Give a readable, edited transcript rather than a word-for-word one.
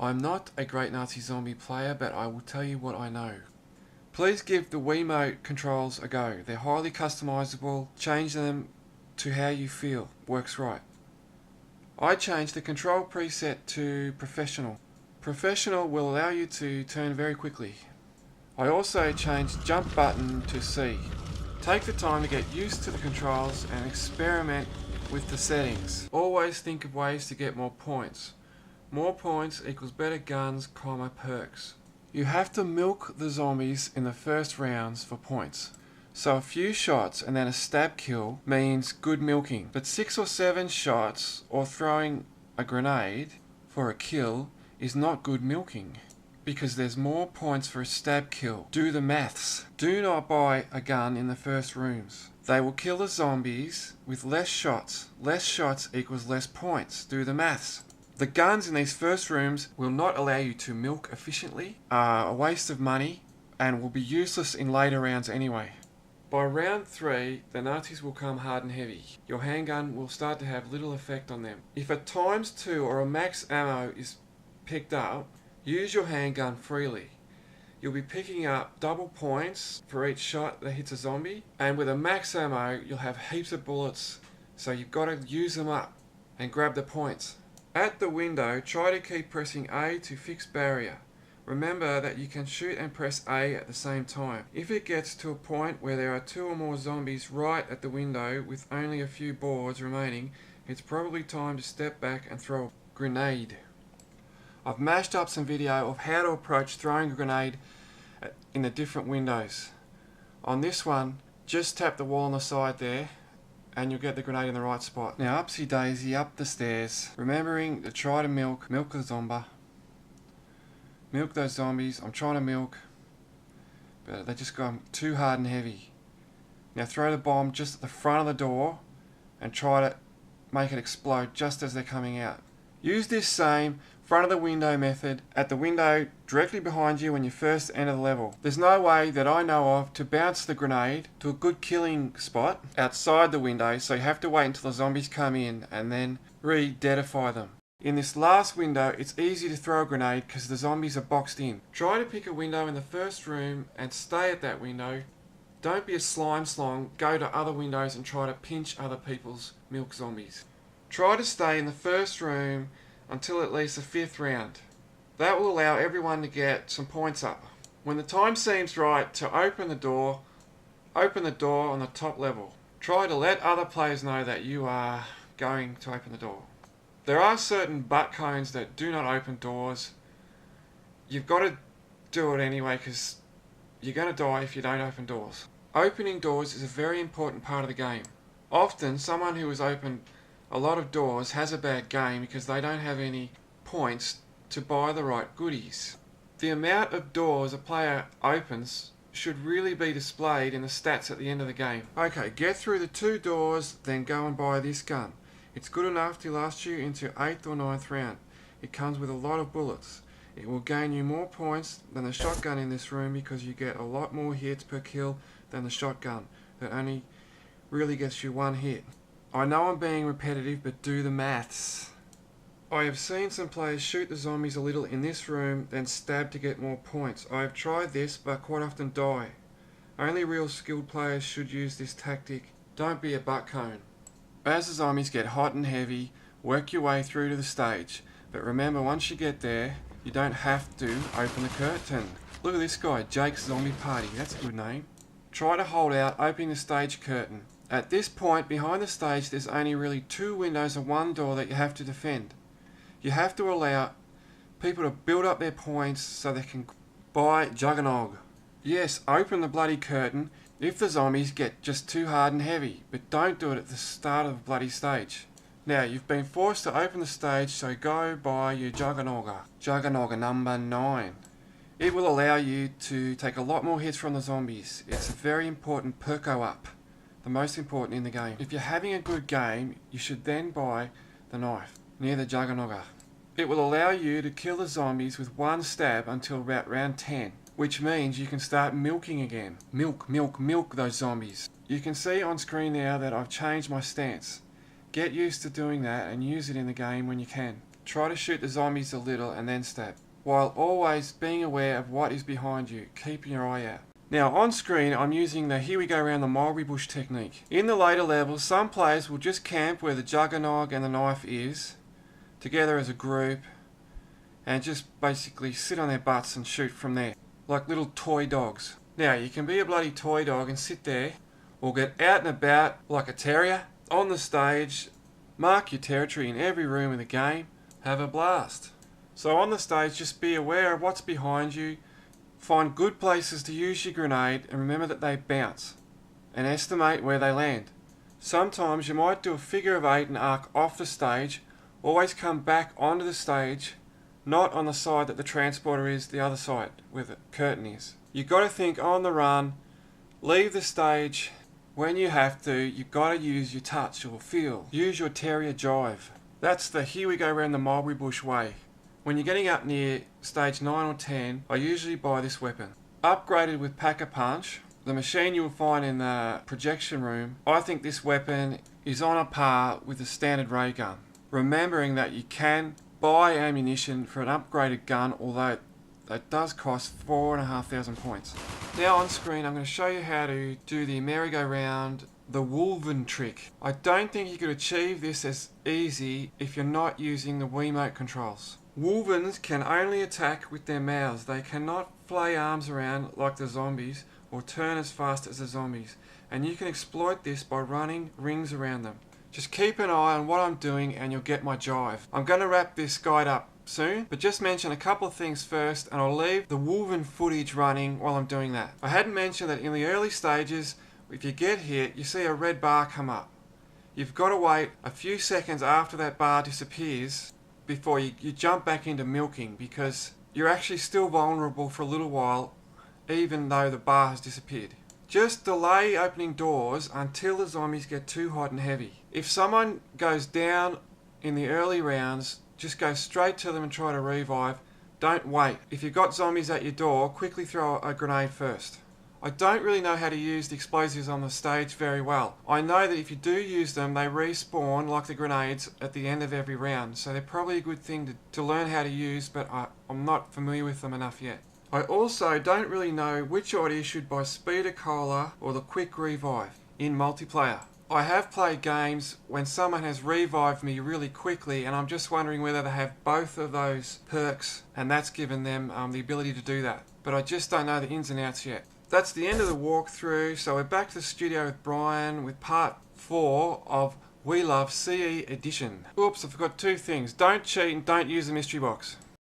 I'm not a great Nazi zombie player, but I will tell you what I know. Please give the Wiimote controls a go. They're highly customizable. Change them to how you feel. Works right. I changed the control preset to Professional. Professional will allow you to turn very quickly. I also changed jump button to C. Take the time to get used to the controls and experiment with the settings. Always think of ways to get more points. More points equals better guns, perks. You have to milk the zombies in the first rounds for points. So a few shots and then a stab kill means good milking. But 6 or 7 shots or throwing a grenade for a kill is not good milking, because there's more points for a stab kill. Do the maths. Do not buy a gun in the first rooms. They will kill the zombies with less shots. Less shots equals less points. Do the maths. The guns in these first rooms will not allow you to milk efficiently, are a waste of money, and will be useless in later rounds anyway. By round 3, the Nazis will come hard and heavy. Your handgun will start to have little effect on them. If a ×2 or a max ammo is picked up, use your handgun freely. You'll be picking up double points for each shot that hits a zombie, and with a max ammo you'll have heaps of bullets, so you've got to use them up and grab the points. At the window, try to keep pressing A to fix barrier. Remember that you can shoot and press A at the same time. If it gets to a point where there are 2 or more zombies right at the window with only a few boards remaining, it's probably time to step back and throw a grenade. I've mashed up some video of how to approach throwing a grenade in the different windows. On this one, just tap the wall on the side there and you'll get the grenade in the right spot. Now upsy daisy up the stairs, remembering to try to milk the zombie. Milk those zombies. I'm trying to milk, but they just go too hard and heavy. Now throw the bomb just at the front of the door and try to make it explode just as they're coming out. Use this same front of the window method at the window directly behind you when you first enter the level. There's no way that I know of to bounce the grenade to a good killing spot outside the window, so you have to wait until the zombies come in and then re-deadify them. In this last window, it's easy to throw a grenade because the zombies are boxed in. Try to pick a window in the first room and stay at that window. Don't be a slime slong, go to other windows and try to pinch other people's milk zombies. Try to stay in the first room until at least the 5th round. That will allow everyone to get some points up. When the time seems right to open the door on the top level. Try to let other players know that you are going to open the door. There are certain butt cones that do not open doors. You've got to do it anyway because you're going to die if you don't open doors. Opening doors is a very important part of the game. Often someone who has opened a lot of doors has a bad game because they don't have any points to buy the right goodies. The amount of doors a player opens should really be displayed in the stats at the end of the game. Okay, get through the 2 doors, then go and buy this gun. It's good enough to last you into 8th or 9th round. It comes with a lot of bullets. It will gain you more points than the shotgun in this room because you get a lot more hits per kill than the shotgun that only really gets you 1 hit. I know I'm being repetitive, but do the maths. I have seen some players shoot the zombies a little in this room, then stab to get more points. I have tried this, but quite often die. Only real skilled players should use this tactic. Don't be a butt cone. As the zombies get hot and heavy, work your way through to the stage. But remember, once you get there, you don't have to open the curtain. Look at this guy, Jake's Zombie Party. That's a good name. Try to hold out opening the stage curtain. At this point, behind the stage, there's only really 2 windows and 1 door that you have to defend. You have to allow people to build up their points so they can buy Juggernog. Yes, open the bloody curtain if the zombies get just too hard and heavy, but don't do it at the start of the bloody stage. Now, you've been forced to open the stage, so go buy your Juggernog. Juggernog number 9. It will allow you to take a lot more hits from the zombies. It's a very important perko up, the most important in the game. If you're having a good game, you should then buy the knife near the Juggernog. It will allow you to kill the zombies with 1 stab until about round 10. Which means you can start milking again. Milk those zombies. You can see on screen now that I've changed my stance. Get used to doing that and use it in the game when you can. Try to shoot the zombies a little and then stab, while always being aware of what is behind you, keeping your eye out. Now on screen I'm using the here we go around the mulberry bush technique. In the later levels some players will just camp where the juggernog and the knife is, together as a group, and just basically sit on their butts and shoot from there, like little toy dogs. Now you can be a bloody toy dog and sit there, or get out and about like a terrier, on the stage, mark your territory in every room in the game, have a blast. So on the stage just be aware of what's behind you, find good places to use your grenade and remember that they bounce, and estimate where they land. Sometimes you might do a figure of 8 and arc off the stage, always come back onto the stage, not on the side that the transporter is, the other side where the curtain is. You've got to think on the run, leave the stage when you have to. You've got to use your touch or feel, use your terrier jive. That's the here we go around the mulberry bush way. When you're getting up near stage 9 or 10, I usually buy this weapon. Upgraded with Pack-a-Punch, the machine you will find in the projection room, I think this weapon is on a par with the standard ray gun. Remembering that you can buy ammunition for an upgraded gun, although that does cost 4,500 points. Now on screen I'm going to show you how to do the merry-go-round, the Wolven trick. I don't think you could achieve this as easy if you're not using the Wiimote controls. Wolvens can only attack with their mouths. They cannot flay arms around like the zombies or turn as fast as the zombies, and you can exploit this by running rings around them. Just keep an eye on what I'm doing and you'll get my jive. I'm going to wrap this guide up soon, but just mention a couple of things first and I'll leave the Wolven footage running while I'm doing that. I hadn't mentioned that in the early stages, if you get hit, you see a red bar come up. You've got to wait a few seconds after that bar disappears before you jump back into milking, because you're actually still vulnerable for a little while even though the bar has disappeared. Just delay opening doors until the zombies get too hot and heavy. If someone goes down in the early rounds, just go straight to them and try to revive. Don't wait. If you've got zombies at your door, quickly throw a grenade first. I don't really know how to use the explosives on the stage very well. I know that if you do use them, they respawn like the grenades at the end of every round, so they're probably a good thing to learn how to use, but I'm not familiar with them enough yet. I also don't really know which idea should buy Speeder Cola or the Quick Revive in multiplayer. I have played games when someone has revived me really quickly and I'm just wondering whether they have both of those perks and that's given them the ability to do that. But I just don't know the ins and outs yet. That's the end of the walkthrough, so we're back to the studio with Brian with part 4 of We Love CE Edition. Oops, I forgot 2 things. Don't cheat and don't use the mystery box.